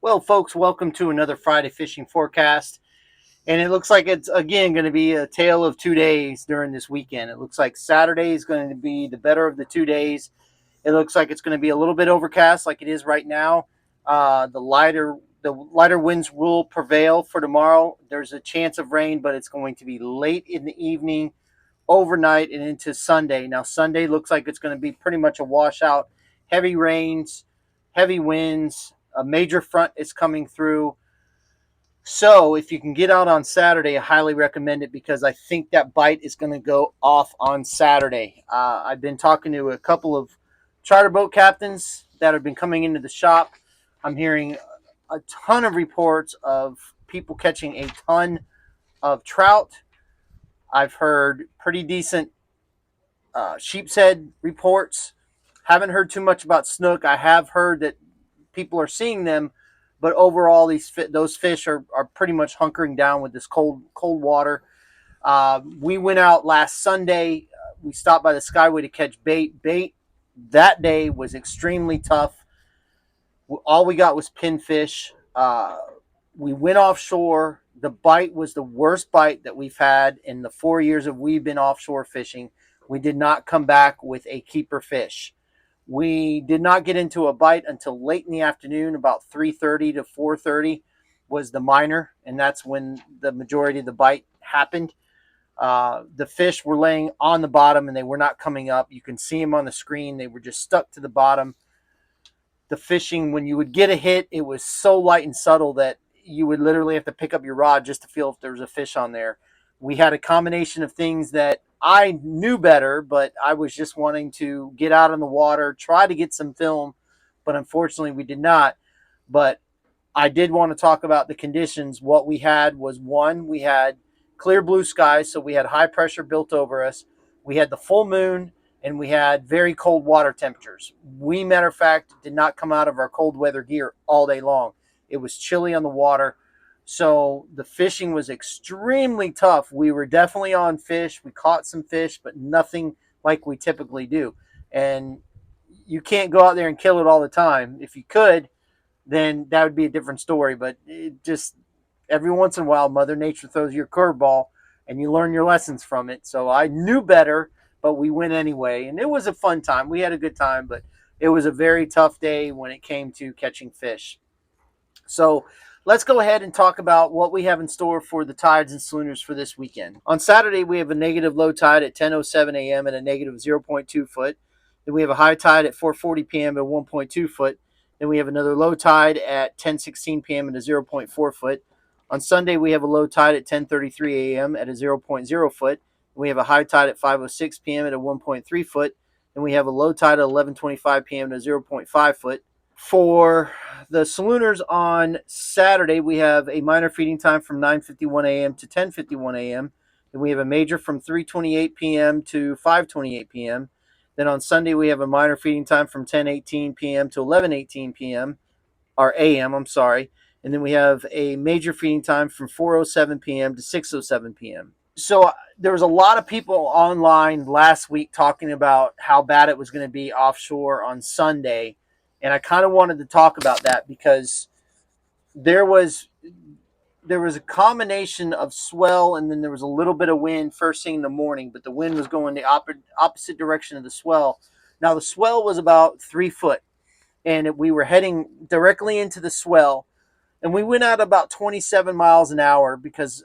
Well, folks, welcome to another Friday fishing forecast. And it looks like it's again going to be a tale of 2 days during this weekend. It looks like Saturday is going to be the better of the 2 days. It looks like it's going to be a little bit overcast like it is right now. The lighter winds will prevail for tomorrow. There's a chance of rain, but it's going to be late in the evening, overnight, and into Sunday. Now, Sunday looks like it's going to be pretty much a washout. Heavy rains, heavy winds. A major front is coming through. So if you can get out on Saturday, I highly recommend it because I think that bite is going to go off on Saturday. I've been talking to a couple of charter boat captains that have been coming into the shop. I'm hearing a ton of reports of people catching a ton of trout. I've heard pretty decent sheep's head reports. Haven't heard too much about snook. I have heard that people are seeing them, but overall, those fish are pretty much hunkering down with this cold water. We went out last Sunday. We stopped by the Skyway to catch bait. Bait that day was extremely tough. All we got was pinfish. We went offshore. The bite was the worst bite that we've had in the 4 years that we've been offshore fishing. We did not come back with a keeper fish. We did not get into a bite until late in the afternoon, about 3:30 to 4:30 was the minor, and that's when the majority of the bite happened. The fish were laying on the bottom, and they were not coming up. You can see them on the screen. They were just stuck to the bottom. The fishing, when you would get a hit, it was so light and subtle that you would literally have to pick up your rod just to feel if there was a fish on there. We had a combination of things that I knew better, but I was just wanting to get out on the water, try to get some film, but unfortunately we did not. But I did want to talk about the conditions. What we had was, one, we had clear blue skies, so we had high pressure built over us. We had the full moon, and we had very cold water temperatures. We, matter of fact, did not come out of our cold weather gear all day long. It was chilly on the water. So the fishing was extremely tough. We were definitely on fish. We caught some fish, but nothing like we typically do. And you can't go out there and kill it all the time. If you could, then that would be a different story. But it just, every once in a while, Mother Nature throws you a curveball and you learn your lessons from it. So I knew better, but we went anyway. And it was a fun time. We had a good time, but it was a very tough day when it came to catching fish. So let's go ahead and talk about what we have in store for the tides and schooners for this weekend. On Saturday, we have a negative low tide at 10:07 a.m. at a negative 0.2 foot. Then we have a high tide at 4:40 p.m. at 1.2 foot. Then we have another low tide at 10:16 p.m. at a 0.4 foot. On Sunday, we have a low tide at 10:33 a.m. at a 0.0 foot. We have a high tide at 5:06 p.m. at a 1.3 foot. Then we have a low tide at 11:25 p.m. at a 0.5 foot. For the schooners on Saturday, we have a minor feeding time from 9:51 a.m. to 10:51 a.m. Then we have a major from 3:28 p.m. to 5:28 p.m. Then on Sunday, we have a minor feeding time from 10:18 p.m. to 11:18 p.m. or a.m. I'm sorry. And then we have a major feeding time from 4:07 p.m. to 6:07 p.m. So there was a lot of people online last week talking about how bad it was going to be offshore on Sunday. And I kind of wanted to talk about that because there was a combination of swell, and then there was a little bit of wind first thing in the morning, but the wind was going the opposite direction of the swell. Now the swell was about 3 foot, and we were heading directly into the swell, and we went out about 27 miles an hour because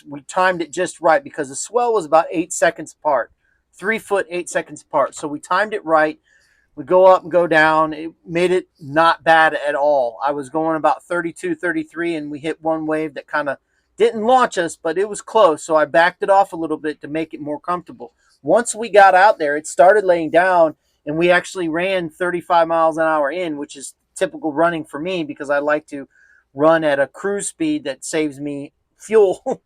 we timed it just right because the swell was about 8 seconds apart, 3 foot, 8 seconds apart. So we timed it right. We go up and go down. It made it not bad at all. I was going about 32, 33, and we hit one wave that kind of didn't launch us, but it was close. So I backed it off a little bit to make it more comfortable. Once we got out there, it started laying down, and we actually ran 35 miles an hour in, which is typical running for me because I like to run at a cruise speed that saves me fuel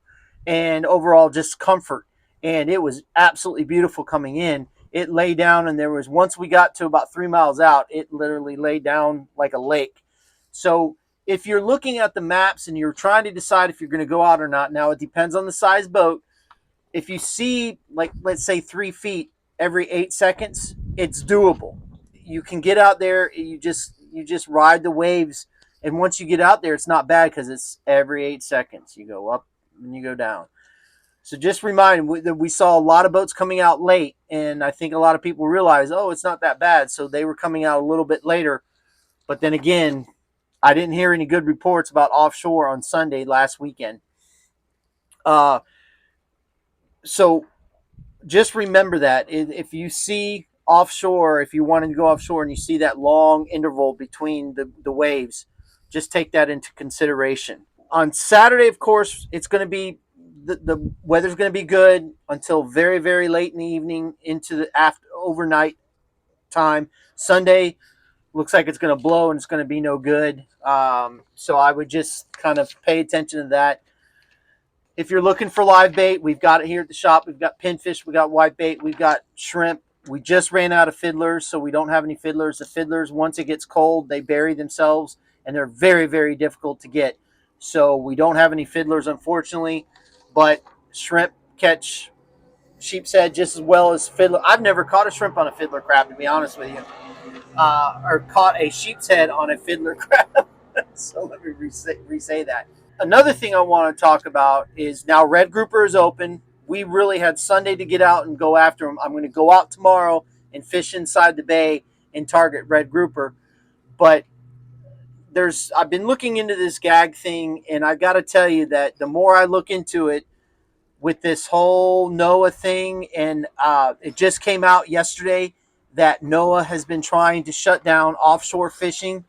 and overall just comfort. And it was absolutely beautiful coming in. It lay down, and there was, once we got to about 3 miles out, it literally laid down like a lake. So if you're looking at the maps and you're trying to decide if you're going to go out or not, now it depends on the size boat. If you see, like, let's say 3 feet every 8 seconds, it's doable. You can get out there. You just ride the waves And once you get out there, it's not bad because it's every 8 seconds. You go up and you go down. So just remind that we saw a lot of boats coming out late, and I think a lot of people realize, oh, it's not that bad. So they were coming out a little bit later. But then again, I didn't hear any good reports about offshore on Sunday last weekend. So just remember that if you see offshore, if you wanted to go offshore and you see that long interval between the waves, just take that into consideration. On Saturday, of course, it's going to be the weather's going to be good until very, very late in the evening into the after overnight time. Sunday looks like it's going to blow and it's going to be no good. So I would just kind of pay attention to that. If you're looking for live bait, we've got it here at the shop. We've got pinfish, we got whitebait, we've got shrimp. We just ran out of fiddlers, so we don't have any fiddlers. The fiddlers, once it gets cold, they bury themselves, and they're very, very difficult to get. So we don't have any fiddlers, unfortunately. But shrimp catch sheep's head just as well as fiddler. I've never caught a shrimp on a fiddler crab, to be honest with you, or caught a sheep's head on a fiddler crab. So let me re-say that. Another thing I want to talk about is now red grouper is open. We really had Sunday to get out and go after them. I'm going to go out tomorrow and fish inside the bay and target red grouper. But I've been looking into this gag thing, and I got to tell you that the more I look into it with this whole NOAA thing, and it just came out yesterday that NOAA has been trying to shut down offshore fishing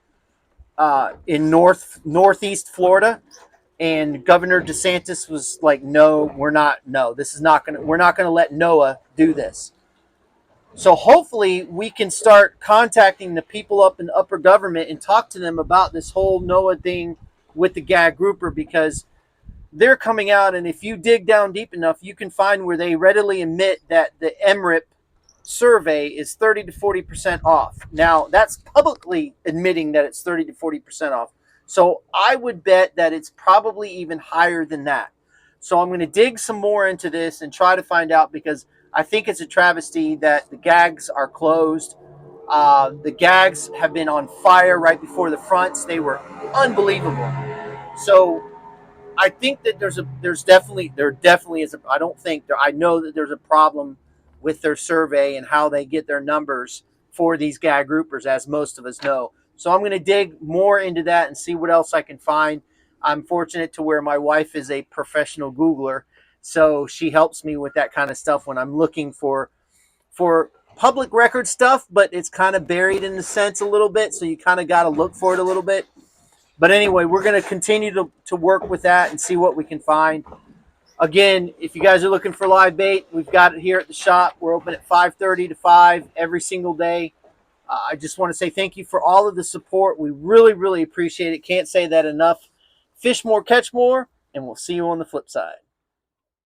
in northeast Florida. And Governor DeSantis was like, "No, we're not. No, this is not gonna. We're not gonna let NOAA do this." So hopefully, we can start contacting the people up in upper government and talk to them about this whole NOAA thing with the gag grouper, because they're coming out, and if you dig down deep enough, you can find where they readily admit that the MRIP survey is 30 to 40% off. Now, that's publicly admitting that it's 30 to 40% off. So I would bet that it's probably even higher than that. So I'm going to dig some more into this and try to find out, because I think it's a travesty that the gags are closed. The gags have been on fire right before the fronts. They were unbelievable. So I think that there definitely is I know that there's a problem with their survey and how they get their numbers for these gag groupers, as most of us know. So I'm going to dig more into that and see what else I can find. I'm fortunate to where my wife is a professional Googler, so she helps me with that kind of stuff when I'm looking for public record stuff, but it's kind of buried in the sense a little bit, so you kind of got to look for it a little bit. But anyway, we're going to continue to work with that and see what we can find. Again, if you guys are looking for live bait, we've got it here at the shop. We're open at 5:30 to 5 every single day. I just want to say thank you for all of the support. We really, really appreciate it. Can't say that enough. Fish more, catch more, and we'll see you on the flip side.